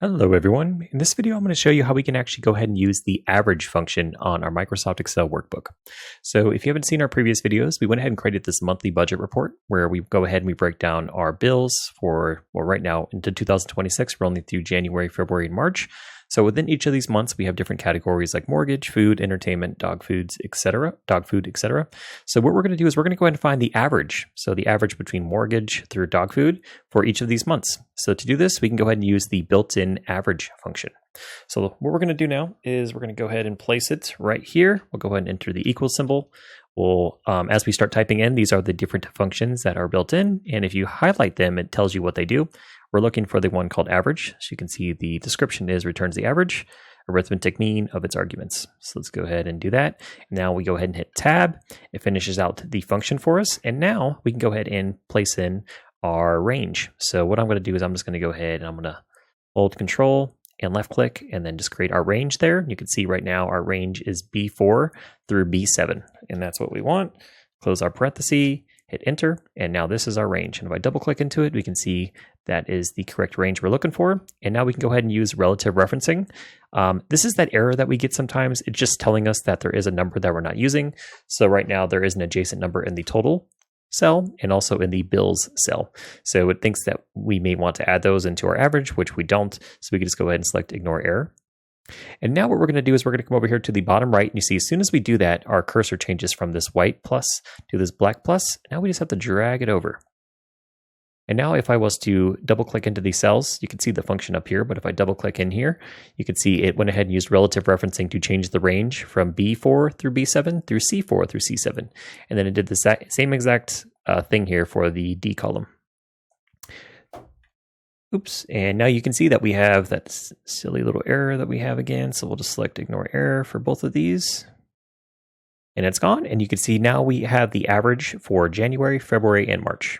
Hello everyone. In this video, I'm going to show you how we can actually go ahead and use the average function on our Microsoft Excel workbook. So if you haven't seen our previous videos, we went ahead and created this monthly budget report where we go ahead and we break down our bills for, well, right now into 2026, we're only through January, February, and March. So within each of these months, we have different categories like mortgage, food, entertainment, dog food, etc. So what we're going to do is we're going to go ahead and find the average. So the average between mortgage through dog food for each of these months. So to do this, we can go ahead and use the built-in average function. So what we're going to do now is we're going to go ahead and place it right here. We'll go ahead and enter the equal symbol. We'll, as we start typing in, these are the different functions that are built in. And if you highlight them, it tells you what they do. We're looking for the one called average. So you can see the description is returns the average, arithmetic mean of its arguments. So let's go ahead and do that. Now we go ahead and hit tab. It finishes out the function for us. And now we can go ahead and place in our range. So what I'm going to do is I'm just going to go ahead and I'm going to hold Control and left click and then just create our range there. You can see right now our range is B4 through B7, and that's what we want. Close our parenthesis, hit enter, and now this is our range. And if I double click into it, we can see that is the correct range we're looking for. And now we can go ahead and use relative referencing. This is that error that we get sometimes. It's just telling us that there is a number that we're not using. So right now there is an adjacent number in the total cell and also in the bills cell. So it thinks that we may want to add those into our average, which we don't. So we can just go ahead and select ignore error. And now what we're going to do is we're going to come over here to the bottom right, and you see as soon as we do that, our cursor changes from this white plus to this black plus. Now we just have to drag it over. And now if I was to double click into these cells, you can see the function up here, but if I double click in here, you can see it went ahead and used relative referencing to change the range from B4 through B7 through C4 through C7. And then it did the same exact thing here for the D column. Oops, and now you can see that we have that silly little error that we have again. So we'll just select ignore error for both of these. And it's gone. And you can see now we have the average for January, February, and March.